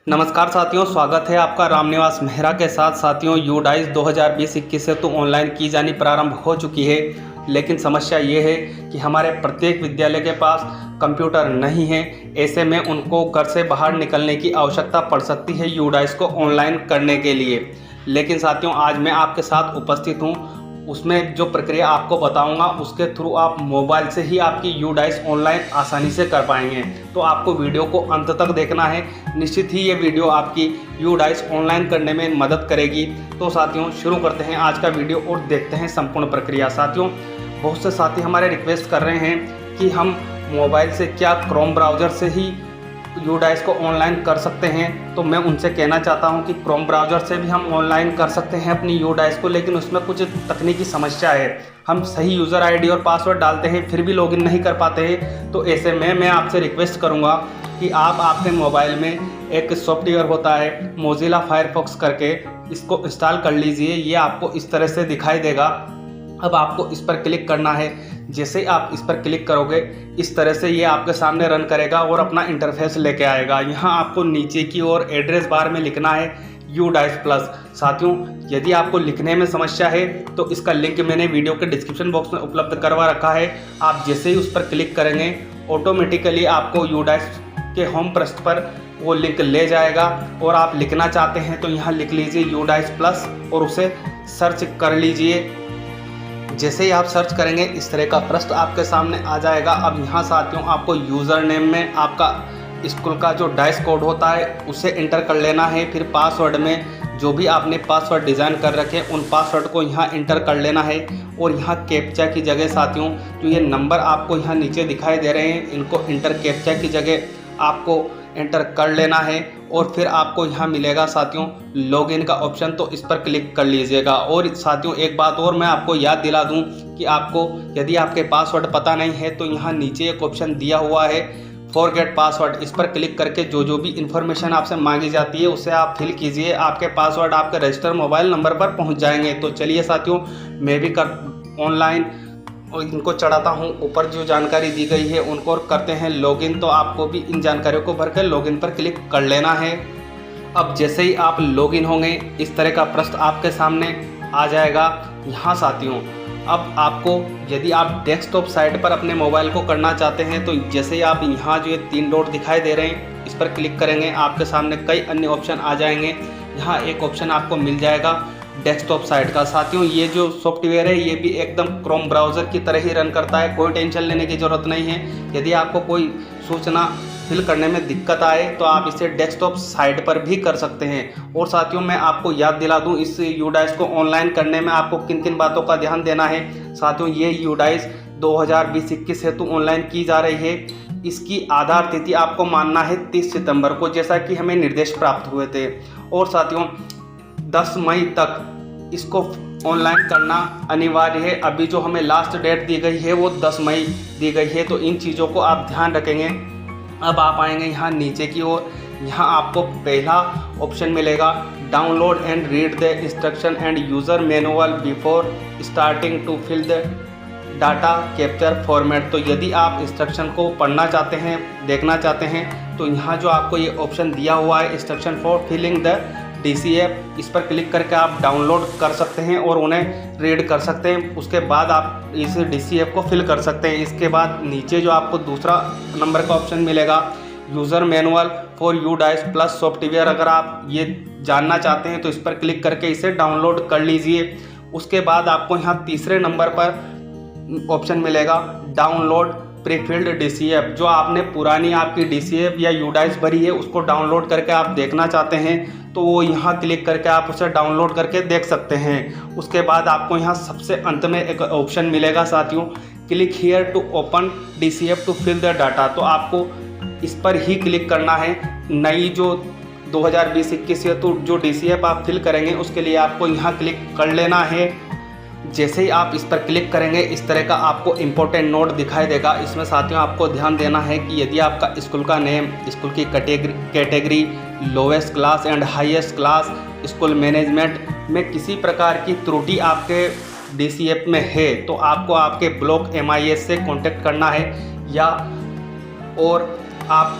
नमस्कार साथियों, स्वागत है आपका रामनिवास मेहरा के साथ। साथियों, यूडाइस 2020-21 से तो ऑनलाइन की जानी प्रारंभ हो चुकी है, लेकिन समस्या ये है कि हमारे प्रत्येक विद्यालय के पास कंप्यूटर नहीं है। ऐसे में उनको घर से बाहर निकलने की आवश्यकता पड़ सकती है यूडाइस को ऑनलाइन करने के लिए। लेकिन साथियों, आज मैं आपके साथ उपस्थित हूँ, उसमें जो प्रक्रिया आपको बताऊंगा उसके थ्रू आप मोबाइल से ही आपकी यूडाइस ऑनलाइन आसानी से कर पाएंगे। तो आपको वीडियो को अंत तक देखना है। निश्चित ही ये वीडियो आपकी यूडाइस ऑनलाइन करने में मदद करेगी। तो साथियों, शुरू करते हैं आज का वीडियो और देखते हैं संपूर्ण प्रक्रिया। साथियों, बहुत से साथी हमारे रिक्वेस्ट कर रहे हैं कि हम मोबाइल से क्या क्रोम ब्राउज़र से ही यूडाइस को ऑनलाइन कर सकते हैं। तो मैं उनसे कहना चाहता हूं कि क्रोम ब्राउज़र से भी हम ऑनलाइन कर सकते हैं अपनी यूडाइस को, लेकिन उसमें कुछ तकनीकी समस्या है। हम सही यूज़र आईडी और पासवर्ड डालते हैं फिर भी लॉगिन नहीं कर पाते हैं। तो ऐसे में मैं आपसे रिक्वेस्ट करूंगा कि आप आपके मोबाइल में एक सॉफ्टवेयर होता है मोजिला फायरफॉक्स करके, इसको इंस्टॉल कर लीजिए। ये आपको इस तरह से दिखाई देगा। अब आपको इस पर क्लिक करना है। जैसे ही आप इस पर क्लिक करोगे, इस तरह से ये आपके सामने रन करेगा और अपना इंटरफेस लेके आएगा। यहाँ आपको नीचे की ओर एड्रेस बार में लिखना है यूडाइस प्लस। साथियों, यदि आपको लिखने में समस्या है तो इसका लिंक मैंने वीडियो के डिस्क्रिप्शन बॉक्स में उपलब्ध करवा रखा है। आप जैसे ही उस पर क्लिक करेंगे, ऑटोमेटिकली आपको यूडाइस के होम पृष्ठ पर वो लिंक ले जाएगा। और आप लिखना चाहते हैं तो यहाँ लिख लीजिए यूडाइस प्लस और उसे सर्च कर लीजिए। जैसे ही आप सर्च करेंगे, इस तरह का पृष्ठ आपके सामने आ जाएगा। अब यहाँ साथियों, आपको यूज़र नेम में आपका स्कूल का जो डाइस कोड होता है उसे इंटर कर लेना है। फिर पासवर्ड में जो भी आपने पासवर्ड डिज़ाइन कर रखे उन पासवर्ड को यहाँ इंटर कर लेना है। और यहाँ कैप्चा की जगह साथियों, जो ये नंबर आपको यहाँ नीचे दिखाई दे रहे हैं, इनको इंटर कैप्चा की जगह आपको एंटर कर लेना है। और फिर आपको यहाँ मिलेगा साथियों लॉगिन का ऑप्शन, तो इस पर क्लिक कर लीजिएगा। और साथियों, एक बात और मैं आपको याद दिला दूँ कि आपको यदि आपके पासवर्ड पता नहीं है तो यहाँ नीचे एक ऑप्शन दिया हुआ है फॉरगेट पासवर्ड। इस पर क्लिक करके जो भी इन्फॉर्मेशन आपसे मांगी जाती है उसे आप फिल कीजिए। आपके पासवर्ड आपके रजिस्टर मोबाइल नंबर पर पहुँच जाएंगे। तो चलिए साथियों, मैं भी ऑनलाइन और इनको चढ़ाता हूँ। ऊपर जो जानकारी दी गई है उनको करते हैं लॉगिन। तो आपको भी इन जानकारियों को भरकर लॉगिन पर क्लिक कर लेना है। अब जैसे ही आप लॉगिन होंगे, इस तरह का पृष्ठ आपके सामने आ जाएगा। यहाँ साथियों, अब आपको यदि आप डेस्कटॉप साइट पर अपने मोबाइल को करना चाहते हैं तो जैसे ही आप यहाँ जो ये 3 डॉट दिखाई दे रहे हैं, इस पर क्लिक करेंगे, आपके सामने कई अन्य ऑप्शन आ जाएंगे। यहाँ एक ऑप्शन आपको मिल जाएगा डेस्कटॉप साइट का। साथियों, ये जो सॉफ्टवेयर है ये भी एकदम क्रोम ब्राउज़र की तरह ही रन करता है, कोई टेंशन लेने की ज़रूरत नहीं है। यदि आपको कोई सूचना फिल करने में दिक्कत आए तो आप इसे डेस्कटॉप साइट पर भी कर सकते हैं। और साथियों, मैं आपको याद दिला दूं, इस यूडाइस को ऑनलाइन करने में आपको किन किन बातों का ध्यान देना है। साथियों, ये यूडाइस 2020-21 हेतु ऑनलाइन की जा रही है। इसकी आधार तिथि आपको मानना है 30 सितंबर को, जैसा कि हमें निर्देश प्राप्त हुए थे। और साथियों, 10 मई तक इसको ऑनलाइन करना अनिवार्य है। अभी जो हमें लास्ट डेट दी गई है वो 10 मई दी गई है। तो इन चीज़ों को आप ध्यान रखेंगे। अब आप आएंगे यहाँ नीचे की ओर, यहाँ आपको पहला ऑप्शन मिलेगा download and read the instruction and user manual before starting to fill the data capture format. तो यदि आप इंस्ट्रक्शन को पढ़ना चाहते हैं, देखना चाहते हैं, तो यहाँ जो आपको ये ऑप्शन दिया हुआ है instruction for filling the DCF, इस पर क्लिक करके आप डाउनलोड कर सकते हैं और उन्हें रीड कर सकते हैं। उसके बाद आप इस DCF को फिल कर सकते हैं। इसके बाद नीचे जो आपको दूसरा नंबर का ऑप्शन मिलेगा user manual for UDISE plus software, अगर आप ये जानना चाहते हैं तो इस पर क्लिक करके इसे डाउनलोड कर लीजिए। उसके बाद आपको यहाँ तीसरे नंबर पर ऑप्शन मिलेगा डाउनलोड प्रीफिल्ड DCF। जो आपने पुरानी आपकी DCF या यूडाइस भरी है उसको डाउनलोड करके आप देखना चाहते हैं तो वो यहाँ क्लिक करके आप उसे डाउनलोड करके देख सकते हैं। उसके बाद आपको यहाँ सबसे अंत में एक ऑप्शन मिलेगा साथियों, click here to open DCF to fill the data. तो आपको इस पर ही क्लिक करना है। नई जो 2020-21 है तो जो DCF आप फिल करेंगे उसके लिए आपको यहाँ क्लिक कर लेना है। जैसे ही आप इस पर क्लिक करेंगे, इस तरह का आपको इम्पोर्टेंट नोट दिखाई देगा। इसमें साथियों आपको ध्यान देना है कि यदि आपका स्कूल का नेम, स्कूल की category, lowest class and highest class, school management में किसी प्रकार की त्रुटि आपके DCF में है तो आपको आपके ब्लॉक MIS से कांटेक्ट करना है, या और आप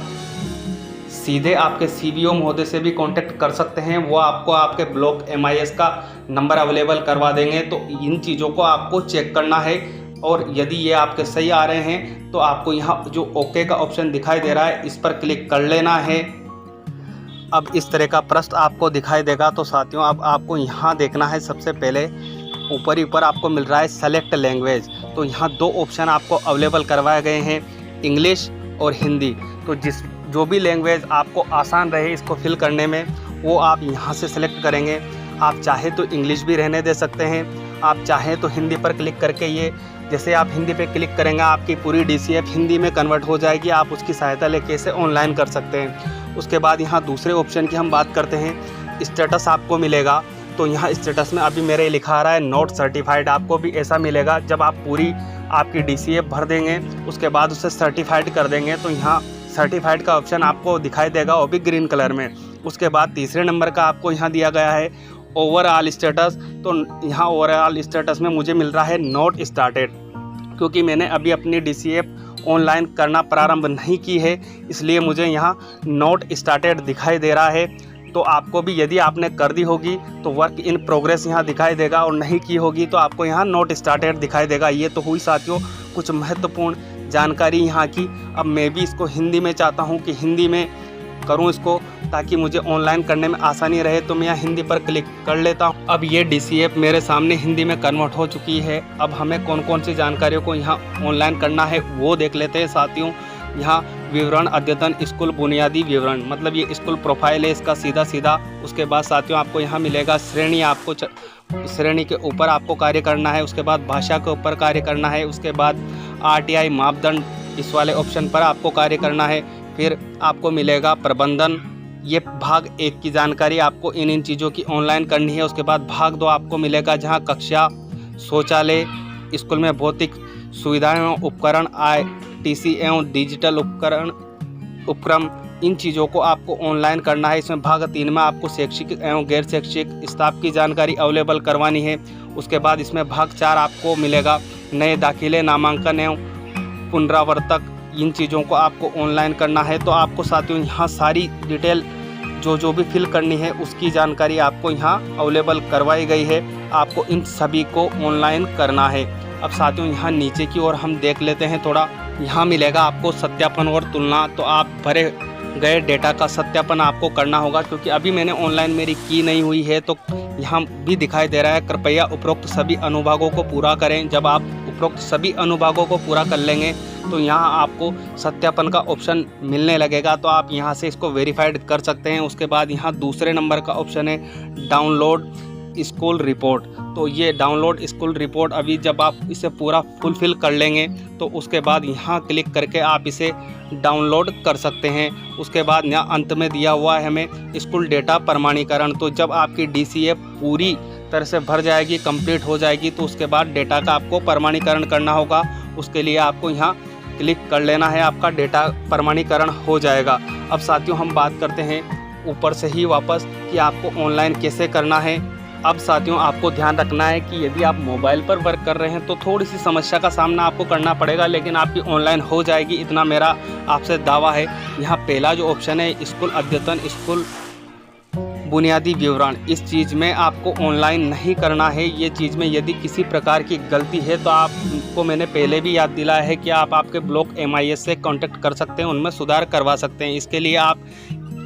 सीधे आपके CBO महोदय से भी कांटेक्ट कर सकते हैं। वो आपको आपके ब्लॉक MIS का नंबर अवेलेबल करवा देंगे। तो इन चीज़ों को आपको चेक करना है और यदि ये आपके सही आ रहे हैं तो आपको यहाँ जो ओके का ऑप्शन दिखाई दे रहा है इस पर क्लिक कर लेना है। अब इस तरह का पृष्ठ आपको दिखाई देगा। तो साथियों अब आपको यहाँ देखना है, सबसे पहले ऊपर आपको मिल रहा है सेलेक्ट लैंग्वेज। तो यहाँ 2 ऑप्शन आपको अवेलेबल करवाए गए हैं, इंग्लिश और हिंदी। तो जो भी लैंग्वेज आपको आसान रहे इसको फिल करने में वो आप यहाँ से सेलेक्ट करेंगे। आप चाहे तो इंग्लिश भी रहने दे सकते हैं, आप चाहें तो हिंदी पर क्लिक करके ये जैसे आप हिंदी पे क्लिक करेंगे आपकी पूरी DCF हिंदी में कन्वर्ट हो जाएगी। आप उसकी सहायता लेके इसे ऑनलाइन कर सकते हैं। उसके बाद यहाँ दूसरे ऑप्शन की हम बात करते हैं, स्टेटस आपको मिलेगा। तो यहाँ स्टेटस में अभी मेरे लिखा आ रहा है नॉट सर्टिफाइड। आपको भी ऐसा मिलेगा जब आप पूरी आपकी DCF भर देंगे उसके बाद उसे सर्टिफाइड कर देंगे तो यहाँ सर्टिफाइड का ऑप्शन आपको दिखाई देगा, वो भी ग्रीन कलर में। उसके बाद तीसरे नंबर का आपको यहाँ दिया गया है ओवरऑल स्टेटस। तो यहाँ ओवरऑल स्टेटस में मुझे मिल रहा है नॉट स्टार्टेड, क्योंकि मैंने अभी अपनी DCF ऑनलाइन करना प्रारंभ नहीं की है, इसलिए मुझे यहाँ नॉट स्टार्टेड दिखाई दे रहा है। तो आपको भी यदि आपने कर दी होगी तो वर्क इन प्रोग्रेस यहाँ दिखाई देगा, और नहीं की होगी तो आपको यहाँ नॉट स्टार्टेड दिखाई देगा। ये तो हुई साथियों कुछ महत्वपूर्ण जानकारी यहाँ की। अब मैं भी इसको हिंदी में चाहता हूँ कि हिंदी में करूँ इसको, ताकि मुझे ऑनलाइन करने में आसानी रहे। तो मैं यहाँ हिंदी पर क्लिक कर लेता हूँ। अब ये DCF मेरे सामने हिंदी में कन्वर्ट हो चुकी है। अब हमें कौन कौन सी जानकारियों को यहाँ ऑनलाइन करना है वो देख लेते हैं साथियों। यहाँ विवरण अद्यतन स्कूल बुनियादी विवरण, मतलब ये स्कूल प्रोफाइल है इसका सीधा। उसके बाद साथियों आपको यहाँ मिलेगा श्रेणी, आपको श्रेणी के ऊपर आपको कार्य करना है। उसके बाद भाषा के ऊपर कार्य करना है। उसके बाद RTI मापदंड, इस वाले ऑप्शन पर आपको कार्य करना है। फिर आपको मिलेगा प्रबंधन, ये भाग 1 की जानकारी आपको इन चीज़ों की ऑनलाइन करनी है। उसके बाद भाग 2 आपको मिलेगा जहाँ कक्षा, शौचालय, स्कूल में भौतिक सुविधाएं एवं उपकरण, ITC एवं डिजिटल उपक्रम, इन चीज़ों को आपको ऑनलाइन करना है। इसमें भाग 3 में आपको शैक्षिक एवं गैर शैक्षिक स्टाफ की जानकारी अवेलेबल करवानी है। उसके बाद इसमें भाग 4 आपको मिलेगा नए दाखिले, नामांकन एवं पुनरावर्तक, इन चीज़ों को आपको ऑनलाइन करना है। तो आपको साथियों यहाँ सारी डिटेल जो भी फिल करनी है उसकी जानकारी आपको यहाँ अवेलेबल करवाई गई है। आपको इन सभी को ऑनलाइन करना है। अब साथियों यहाँ नीचे की ओर हम देख लेते हैं थोड़ा। यहाँ मिलेगा आपको सत्यापन और तुलना। तो आप भरे गए डेटा का सत्यापन आपको करना होगा, क्योंकि अभी मैंने ऑनलाइन मेरी की नहीं हुई है। तो यहाँ भी दिखाई दे रहा है कृपया उपरोक्त सभी अनुभागों को पूरा करें। जब आप उपरोक्त सभी अनुभागों को पूरा कर लेंगे तो यहाँ आपको सत्यापन का ऑप्शन मिलने लगेगा। तो आप यहाँ से इसको वेरीफाइड कर सकते हैं। उसके बाद यहाँ दूसरे नंबर का ऑप्शन है डाउनलोड स्कूल रिपोर्ट। तो ये डाउनलोड स्कूल रिपोर्ट अभी जब आप इसे पूरा फुलफिल कर लेंगे तो उसके बाद यहाँ क्लिक करके आप इसे डाउनलोड कर सकते हैं। उसके बाद यहाँ अंत में दिया हुआ है हमें स्कूल डेटा प्रमाणीकरण। तो जब आपकी DCF पूरी तरह से भर जाएगी, कंप्लीट हो जाएगी, तो उसके बाद डेटा का आपको प्रमाणीकरण करना होगा। उसके लिए आपको यहाँ क्लिक कर लेना है, आपका डेटा प्रमाणीकरण हो जाएगा। अब साथियों हम बात करते हैं ऊपर से ही वापस कि आपको ऑनलाइन कैसे करना है। अब साथियों आपको ध्यान रखना है कि यदि आप मोबाइल पर वर्क कर रहे हैं तो थोड़ी सी समस्या का सामना आपको करना पड़ेगा, लेकिन आपकी ऑनलाइन हो जाएगी, इतना मेरा आपसे दावा है। यहाँ पहला जो ऑप्शन है स्कूल अद्यतन स्कूल बुनियादी विवरण, इस चीज़ में आपको ऑनलाइन नहीं करना है। ये चीज़ में यदि किसी प्रकार की गलती है तो आपको मैंने पहले भी याद दिलाया है कि आप आपके ब्लॉक MIS से कांटेक्ट कर सकते हैं, उनमें सुधार करवा सकते हैं। इसके लिए आप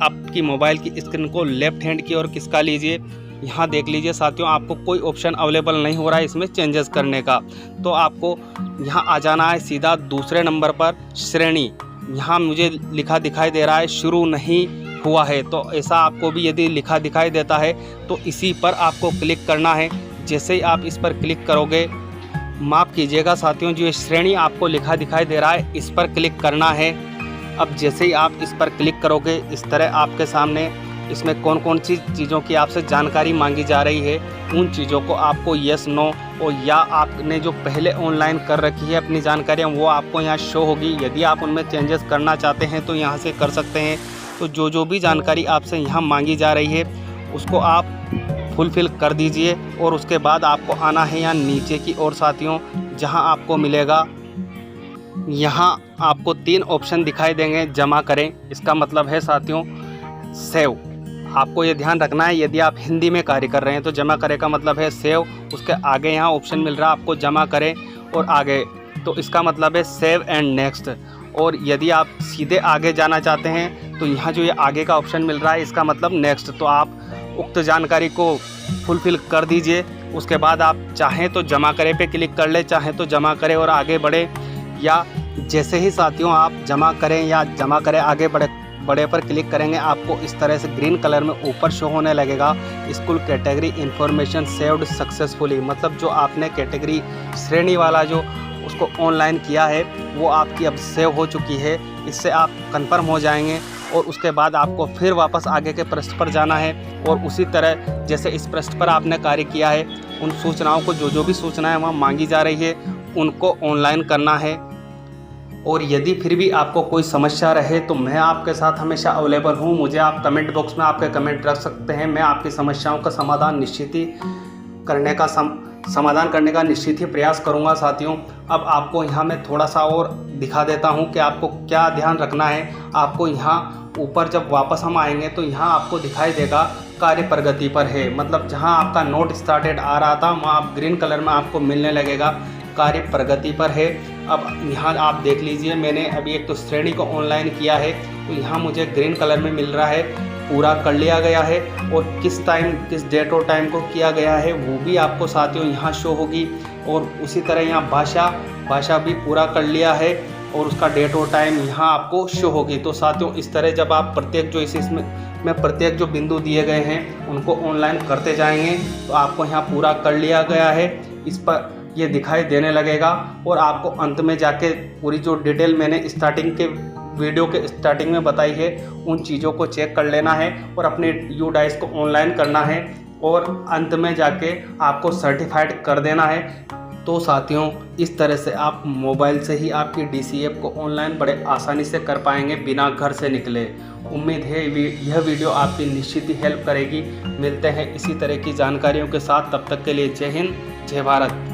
आपकी मोबाइल की स्क्रीन को लेफ्ट हैंड की ओर खिसका लीजिए। यहाँ देख लीजिए साथियों आपको कोई ऑप्शन अवेलेबल नहीं हो रहा है इसमें चेंजेस करने का। तो आपको यहाँ आ जाना है सीधा दूसरे नंबर पर श्रेणी। यहाँ मुझे लिखा दिखाई दे रहा है शुरू नहीं हुआ है, तो ऐसा आपको भी यदि लिखा दिखाई देता है तो इसी पर आपको क्लिक करना है। जैसे ही आप इस पर क्लिक करोगे, माफ़ कीजिएगा साथियों, जो श्रेणी आपको लिखा दिखाई दे रहा है इस पर क्लिक करना है। अब जैसे ही आप इस पर क्लिक करोगे इस तरह आपके सामने इसमें कौन कौन सी चीज़ों की आपसे जानकारी मांगी जा रही है उन चीज़ों को आपको यस नो और या आपने जो पहले ऑनलाइन कर रखी है अपनी जानकारियाँ वो आपको यहाँ शो होगी। यदि आप उनमें चेंजेस करना चाहते हैं तो यहाँ से कर सकते हैं। तो जो भी जानकारी आपसे यहाँ मांगी जा रही है उसको आप फुलफ़िल कर दीजिए और उसके बाद आपको आना है यहाँ नीचे की ओर साथियों, जहाँ आपको मिलेगा यहाँ आपको 3 ऑप्शन दिखाई देंगे जमा करें, इसका मतलब है साथियों सेव। आपको ये ध्यान रखना है, यदि आप हिंदी में कार्य कर रहे हैं तो जमा करें का मतलब है सेव। उसके आगे यहाँ ऑप्शन मिल रहा है आपको जमा करें और आगे, तो इसका मतलब है सेव एंड नेक्स्ट। और यदि आप सीधे आगे जाना चाहते हैं तो यहाँ जो ये आगे का ऑप्शन मिल रहा है इसका मतलब नेक्स्ट। तो आप उक्त जानकारी को फुलफिल कर दीजिए। उसके बाद आप चाहें तो जमा करें पे क्लिक कर ले, चाहें तो जमा करें और आगे बढ़े, या जैसे ही साथियों आप जमा करें या जमा करें आगे बड़े पर क्लिक करेंगे आपको इस तरह से ग्रीन कलर में ऊपर शो होने लगेगा school category information saved successfully. मतलब जो आपने कैटेगरी श्रेणी वाला जो उसको ऑनलाइन किया है वो आपकी अब सेव हो चुकी है। इससे आप कंफर्म हो जाएंगे और उसके बाद आपको फिर वापस आगे के पृष्ठ पर जाना है और उसी तरह जैसे इस पृष्ठ पर आपने कार्य किया है उन सूचनाओं को जो भी सूचनाएं वहाँ मांगी जा रही है उनको ऑनलाइन करना है। और यदि फिर भी आपको कोई समस्या रहे तो मैं आपके साथ हमेशा अवेलेबल हूँ। मुझे आप कमेंट बॉक्स में आपके कमेंट रख सकते हैं। मैं आपकी समस्याओं का समाधान करने का निश्चित ही प्रयास करूंगा साथियों। अब आपको यहाँ मैं थोड़ा सा और दिखा देता हूँ कि आपको क्या ध्यान रखना है। आपको यहाँ ऊपर जब वापस हम आएंगे तो यहाँ आपको दिखाई देगा कार्य प्रगति पर है। मतलब जहाँ आपका नोट स्टार्टेड आ रहा था वहाँ आप ग्रीन कलर में आपको मिलने लगेगा कार्य प्रगति पर है। अब यहाँ आप देख लीजिए, मैंने अभी एक तो श्रेणी को ऑनलाइन किया है तो यहाँ मुझे ग्रीन कलर में मिल रहा है पूरा कर लिया गया है। और किस डेट और टाइम को किया गया है वो भी आपको साथियों यहाँ शो होगी। और उसी तरह यहाँ भाषा भी पूरा कर लिया है और उसका डेट और टाइम यहाँ आपको शो होगी। तो साथियों इस तरह जब आप प्रत्येक जो इसमें प्रत्येक जो बिंदु दिए गए हैं उनको ऑनलाइन करते जाएंगे तो आपको यहाँ पूरा कर लिया गया है इस पर ये दिखाई देने लगेगा। और आपको अंत में जाके पूरी जो डिटेल मैंने वीडियो के स्टार्टिंग में बताई है उन चीज़ों को चेक कर लेना है और अपने UDICE को ऑनलाइन करना है और अंत में जाके आपको सर्टिफाइड कर देना है। तो साथियों इस तरह से आप मोबाइल से ही आपकी DCF को ऑनलाइन बड़े आसानी से कर पाएंगे बिना घर से निकले। उम्मीद है यह वीडियो आपकी निश्चित ही हेल्प करेगी। मिलते हैं इसी तरह की जानकारियों के साथ, तब तक के लिए जय हिंद जय भारत।